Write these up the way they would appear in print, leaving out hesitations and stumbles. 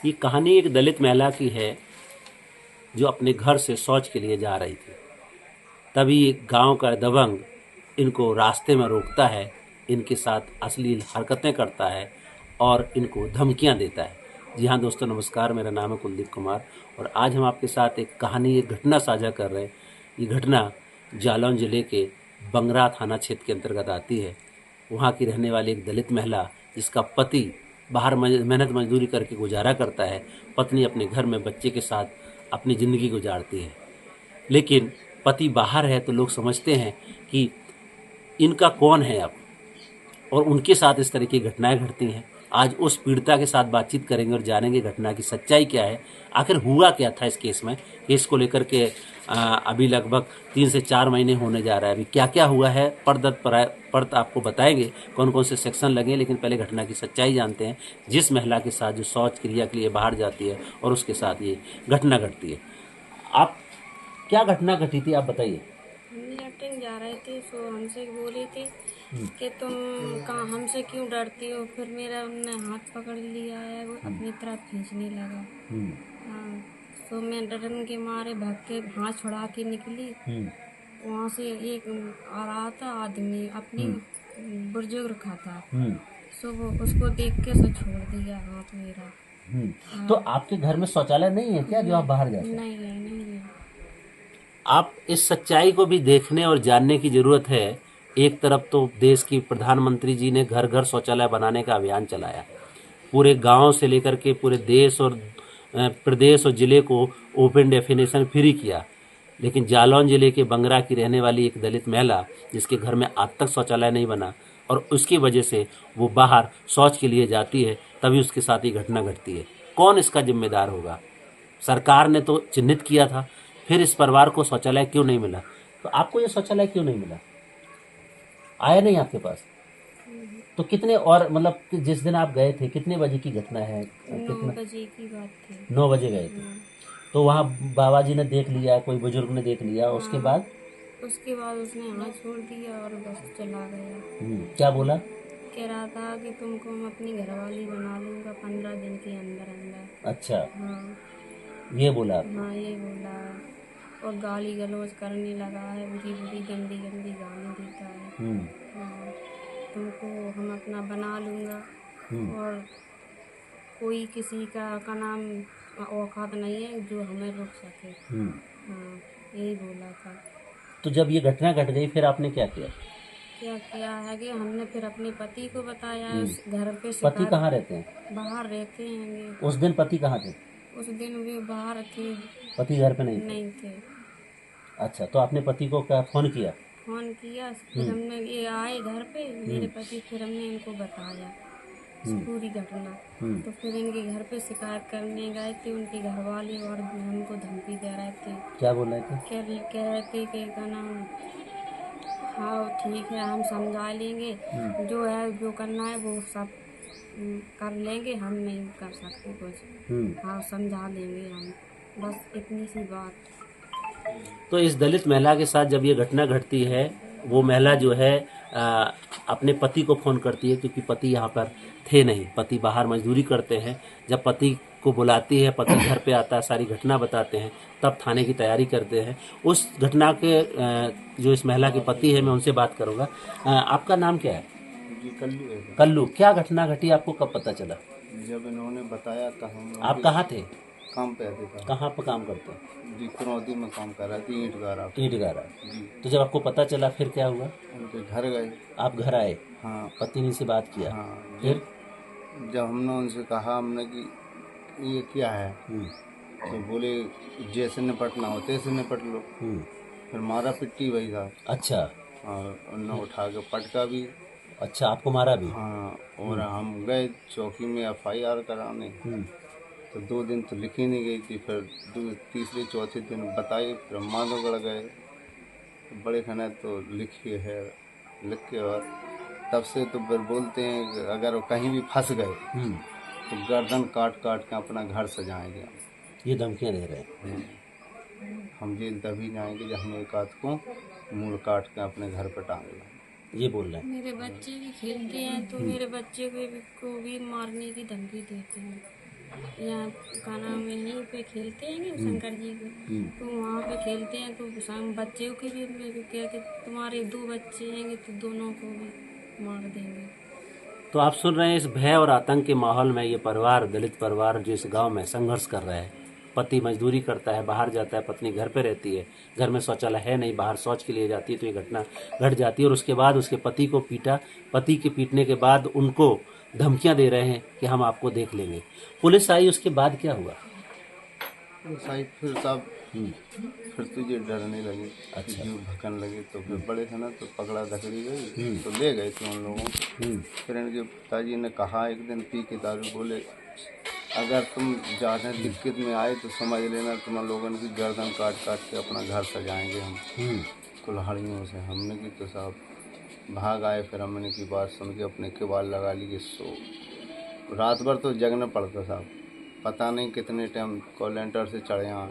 ये कहानी एक दलित महिला की है जो अपने घर से शौच के लिए जा रही थी। तभी एक गांव का दबंग इनको रास्ते में रोकता है, इनके साथ अश्लील हरकतें करता है और इनको धमकियां देता है। जी हाँ दोस्तों, नमस्कार। मेरा नाम है कुलदीप कुमार और आज हम आपके साथ एक कहानी, एक घटना साझा कर रहे हैं। ये घटना जालौन जिले के बंगरा थाना क्षेत्र के अंतर्गत आती है। वहाँ की रहने वाली एक दलित महिला जिसका पति बाहर मेहनत मजदूरी करके गुजारा करता है, पत्नी अपने घर में बच्चे के साथ अपनी ज़िंदगी गुजारती है। लेकिन पति बाहर है तो लोग समझते हैं कि इनका कौन है अब, और उनके साथ इस तरह की घटनाएं घटती हैं। आज उस पीड़िता के साथ बातचीत करेंगे और जानेंगे घटना की सच्चाई क्या है, आखिर हुआ क्या था इस केस में। केस को लेकर के अभी लगभग 3 से 4 महीने होने जा रहा है। अभी क्या क्या हुआ है पर्द आपको बताएंगे, कौन कौन से सेक्शन लगे। लेकिन पहले घटना की सच्चाई जानते हैं। जिस महिला के साथ जो शौच क्रिया के लिए बाहर जाती है और उसके साथ ये घटना घटती है, आप क्या घटना घटी थी आप बताइए। हम लैट्रिन जा रहे थे तो हमसे बोले थे कि तुम कहाँ हमसे क्यों डरती हो। फिर मेरा उनने हाथ पकड़ लिया है, वो अपनी तरफ खींचने लगा। हाँ, तो मैं डरन के मारे भाग के हाथ छुड़ा के निकली। वहाँ से एक आ रहा था आदमी, अपनी बुजुर्ग रखा था। सो वो उसको देख के सो छोड़ दिया हाथ मेरा। तो आपके घर में शौचालय नहीं है क्या जो आप बाहर जाते हैं? नहीं है, नहीं है। आप इस सच्चाई को भी देखने और जानने की जरूरत है। एक तरफ तो देश की प्रधानमंत्री जी ने घर घर शौचालय बनाने का अभियान चलाया, पूरे गांव से लेकर के पूरे देश और प्रदेश और जिले को ओपन डेफिनेशन फ्री किया। लेकिन जालौन जिले के बंगरा की रहने वाली एक दलित महिला जिसके घर में आज तक शौचालय नहीं बना और उसकी वजह से वो बाहर शौच के लिए जाती है, तभी उसके साथ ये घटना घटती है। कौन इसका जिम्मेदार होगा? सरकार ने तो चिन्हित किया था, फिर इस परिवार को शौचालय क्यों नहीं मिला? तो आपको ये शौचालय क्यों नहीं मिला? आया नहीं आपके पास? तो कितने और मतलब कि जिस दिन आप गए थे कितने बजे की घटना है? 9 बजे की बात थी। 9 बजे गए थे। तो वहाँ बाबा जी ने देख लिया, कोई बुजुर्ग ने देख लिया, उसके बाद उसके बाद उसने हाथ छोड़ दिया और बस चला गया। क्या बोला? कह रहा था कि तुमको हम अपनी घरवाली बना लूंगा 15 दिन के अंदर अंदर। अच्छा, हाँ, ये बोला? हाँ ये बोला। और गाली गलौज करने लगा है, बुरी बुरी गंदी गंदी गाली देता है। हाँ, तुमको हम अपना बना लूंगा और कोई किसी का नाम औकात नहीं है जो हमें रोक सके। हाँ, यही बोला था। तो जब ये घटना घट गई फिर आपने क्या किया? क्या किया है कि हमने फिर अपने पति को बताया। उस घर पे पति शिकायत। कहाँ रहते हैं? बाहर रहते हैं। उस दिन पति कहाँ थे? उस दिन भी बाहर थे। पति घर पे नहीं थे? नहीं थे। अच्छा, तो आपने पति को क्या फोन किया? फोन किया, फिर हमने ये आए घर पे मेरे पति, फिर हमने इनको बताया इस पूरी घटना। तो फिर इनके घर पे शिकायत करने गए थे उनके घर वाले और हमको धमकी दे रहे थे। क्या बोल रहे थे? कह रहे थे कि का नाम, हाँ ठीक है हम समझा लेंगे, जो है जो करना है वो सब कर लेंगे, हम नहीं कर सकते कुछ। हाँ समझा लेंगे हम, बस इतनी सी बात। तो इस दलित महिला के साथ जब ये घटना घटती है, वो महिला जो है अपने पति को फ़ोन करती है, क्योंकि पति यहाँ पर थे नहीं, पति बाहर मजदूरी करते हैं। जब पति को बुलाती है, पति घर पे आता है, सारी घटना बताते हैं, तब थाने की तैयारी करते हैं। उस घटना के जो इस महिला के पति है, मैं उनसे बात करूँगा। आपका नाम क्या है? जी कल्लू है। कल्लू। क्या घटना घटी, आपको कब पता चला? जब इन्होंने बताया तो हम आप कहाँ थे? काम पे आते थे। कहाँ पर काम करते हैं? जी करौदी में काम कर रहा थी, ईंट गारा। ईंट गारा। जी, तो जब आपको पता चला फिर क्या हुआ? उनके घर गए। आप घर आए, हाँ पत्नी से बात किया, हाँ। फिर? जब हमने उनसे कहा हमने कि ये क्या है, तो बोले जैसे निपटना हो तैसे निपट लो। फिर मारा पिट्टी वही था। अच्छा। और उन्होंने उठा के पटका भी। अच्छा, आपको मारा भी? हाँ, और हम गए चौकी में FIR कराने। तो 2 दिन तो लिखी नहीं गई थी, फिर तीसरे चौथे दिन बताई, फिर माधोगढ़ गए तो बड़े खाना तो लिखी है, लिख के और तब से तो फिर बोलते हैं कि अगर वो कहीं भी फंस गए तो गर्दन काट काट के अपना घर सजाएंगे। ये धमकियां दे रहे हैं? हम जेल तभी जाएंगे जब हम एक आध को मूल काट के अपने घर पर टांग लें। ये बोल रहे हैं। मेरे बच्चे भी खेलते हैं तो मेरे बच्चे को भी मारने की धमकी देते हैं। यहाँ का नाम है, यहीं पे खेलते हैं शंकर जी को, तो वहाँ पे खेलते हैं तो शाम बच्चों के भी मेरे को क्या कि तुम्हारे 2 बच्चे हैं तो दोनों को भी मार देंगे। तो आप सुन रहे हैं, इस भय और आतंक के माहौल में ये परिवार, दलित परिवार जो इस गांव में संघर्ष कर रहा है। पति मजदूरी करता है, बाहर जाता है, पत्नी घर पे रहती है, घर में शौचालय है नहीं, बाहर शौच के लिए जाती है, तो ये घटना घट जाती है। और उसके बाद उसके पति को पीटा, पति के पीटने के बाद उनको धमकियां दे रहे हैं कि हम आपको देख लेंगे। पुलिस आई, उसके बाद क्या हुआ? तो साहिब फिर साहब फिर तुझे डरने लगे, अच्छा। जीव भकन लगे, तो फिर बड़े थे ना, तो पकड़ा धकड़ी गई, तो ले गए थे उन लोगों को। फिर इनके पिताजी ने कहा एक दिन पी के दारू, बोले अगर तुम ज़्यादा दिक्कत में आए तो समझ लेना तुम लोगों की गर्दन काट काट के अपना घर सजाएंगे हम कुल्हाड़ियों से। हमने की तो साहब भाग आए। फिर हमने की बात सुन के अपने किवाड़ लगा लिए। सो रात भर तो जगना पड़ता साहब, पता नहीं कितने टाइम कॉलेंटर से चढ़े यहाँ।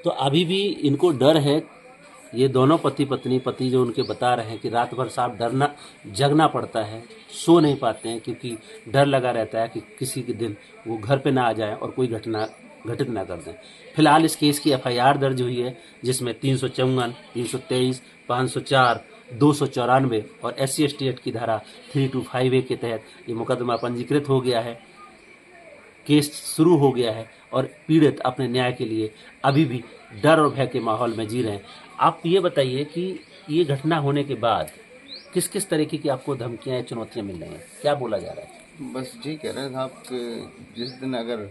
तो अभी भी इनको डर है? ये दोनों पति पत्नी, पति जो उनके बता रहे हैं कि रात भर साहब डरना, जगना पड़ता है, सो नहीं पाते हैं क्योंकि डर लगा रहता है कि किसी के दिन वो घर पे ना आ जाए और कोई घटना घटित ना कर दें। फिलहाल इस केस की FIR दर्ज हुई है, जिसमें 354, 323, 504, 294 और SC/ST एक्ट की धारा 325A के तहत ये मुकदमा पंजीकृत हो गया है। केस शुरू हो गया है और पीड़ित अपने न्याय के लिए अभी भी डर और भय के माहौल में जी रहे हैं। आप ये बताइए कि ये घटना होने के बाद किस किस तरीके की आपको धमकियां या चुनौतियां मिल रही हैं? क्या बोला जा रहा है? बस जी कह रहे थे आप कि जिस दिन अगर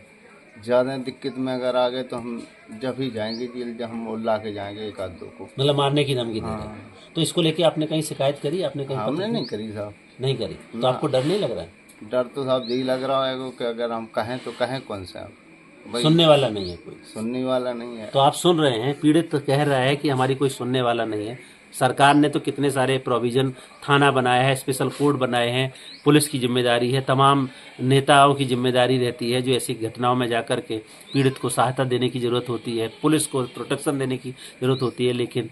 ज़्यादा दिक्कत में अगर आ गए तो हम जब ही जाएंगे जेल, जब हम ला के जाएंगे एक आध दो को। मतलब मारने की धमकी दे रहे हैं। तो इसको लेके आपने कहीं शिकायत करी? आपने कहीं हमने पत्र- नहीं करी साहब। नहीं करी। तो आपको डर नहीं लग रहा है? डर तो साहब यही लग रहा है कि अगर हम कहें तो कहें कौन से आप, भाई सुनने वाला नहीं है कोई। सुनने वाला नहीं है। तो आप सुन रहे हैं, पीड़ित तो कह रहा है कि हमारी कोई सुनने वाला नहीं है। सरकार ने तो कितने सारे प्रोविजन, थाना बनाया है, स्पेशल कोर्ट बनाए हैं, पुलिस की जिम्मेदारी है, तमाम नेताओं की जिम्मेदारी रहती है जो ऐसी घटनाओं में जाकर के पीड़ित को सहायता देने की ज़रूरत होती है, पुलिस को प्रोटेक्शन देने की ज़रूरत होती है। लेकिन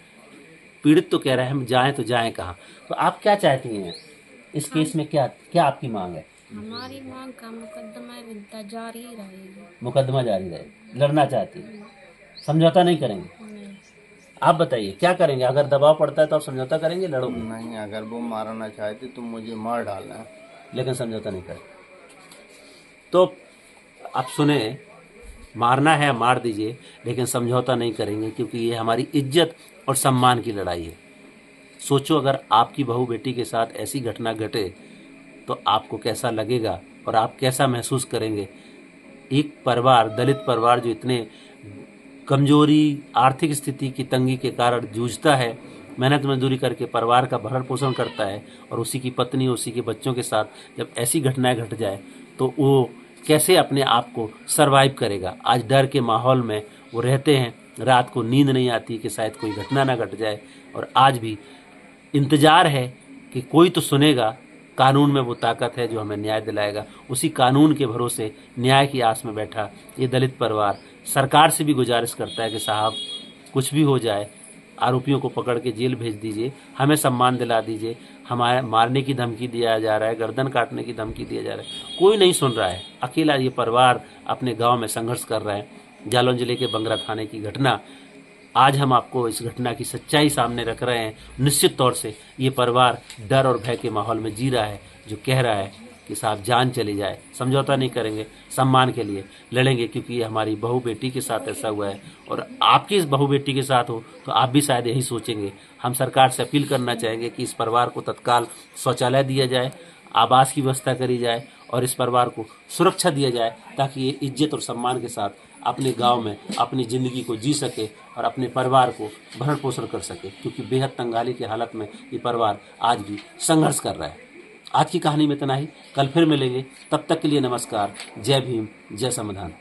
पीड़ित तो कह रहा है हम जाएं तो जाएं कहाँ? तो आप क्या चाहती हैं इस केस में? क्या क्या आपकी मांग है? हमारी मांग का मुकदमा जारी रहेगी। मुकदमा जारी रहे, लड़ना चाहती है, समझौता नहीं करेंगे? नहीं। आप बताइए क्या करेंगे? अगर दबाव पड़ता है तो आप समझौता करेंगे, लड़ोगे? नहीं, अगर वो मारना चाहते तो मुझे मार डालना है। लेकिन समझौता नहीं करेंगे। तो आप सुने, मारना है मार दीजिए, लेकिन समझौता नहीं करेंगे क्योंकि ये हमारी इज्जत और सम्मान की लड़ाई है। सोचो अगर आपकी बहू बेटी के साथ ऐसी घटना घटे तो आपको कैसा लगेगा और आप कैसा महसूस करेंगे? एक परिवार, दलित परिवार जो इतने कमजोरी, आर्थिक स्थिति की तंगी के कारण जूझता है, मेहनत मजदूरी करके परिवार का भरण पोषण करता है, और उसी की पत्नी, उसी के बच्चों के साथ जब ऐसी घटनाएं घट जाए तो वो कैसे अपने आप को सरवाइव करेगा? आज डर के माहौल में वो रहते हैं, रात को नींद नहीं आती कि शायद कोई घटना ना घट जाए, और आज भी इंतजार है कि कोई तो सुनेगा। कानून में वो ताकत है जो हमें न्याय दिलाएगा। उसी कानून के भरोसे न्याय की आस में बैठा ये दलित परिवार सरकार से भी गुजारिश करता है कि साहब कुछ भी हो जाए, आरोपियों को पकड़ के जेल भेज दीजिए, हमें सम्मान दिला दीजिए। हमारे मारने की धमकी दिया जा रहा है, गर्दन काटने की धमकी दिया जा रहा है, कोई नहीं सुन रहा है। अकेला ये परिवार अपने गांव में संघर्ष कर रहा है। जालौन जिले के बंगरा थाने की घटना, आज हम आपको इस घटना की सच्चाई सामने रख रहे हैं। निश्चित तौर से ये परिवार डर और भय के माहौल में जी रहा है, जो कह रहा है कि साहब जान चली जाए, समझौता नहीं करेंगे, सम्मान के लिए लड़ेंगे, क्योंकि ये हमारी बहू बेटी के साथ ऐसा हुआ है और आपकी इस बहू बेटी के साथ हो तो आप भी शायद यही सोचेंगे। हम सरकार से अपील करना चाहेंगे कि इस परिवार को तत्काल शौचालय दिया जाए, आवास की व्यवस्था करी जाए और इस परिवार को सुरक्षा दिया जाए, ताकि ये इज्जत और सम्मान के साथ अपने गांव में अपनी ज़िंदगी को जी सके और अपने परिवार को भरण पोषण कर सके, क्योंकि बेहद तंगाली की हालत में ये परिवार आज भी संघर्ष कर रहा है। आज की कहानी में इतना ही, कल फिर मिलेंगे, तब तक के लिए नमस्कार। जय भीम, जय संविधान।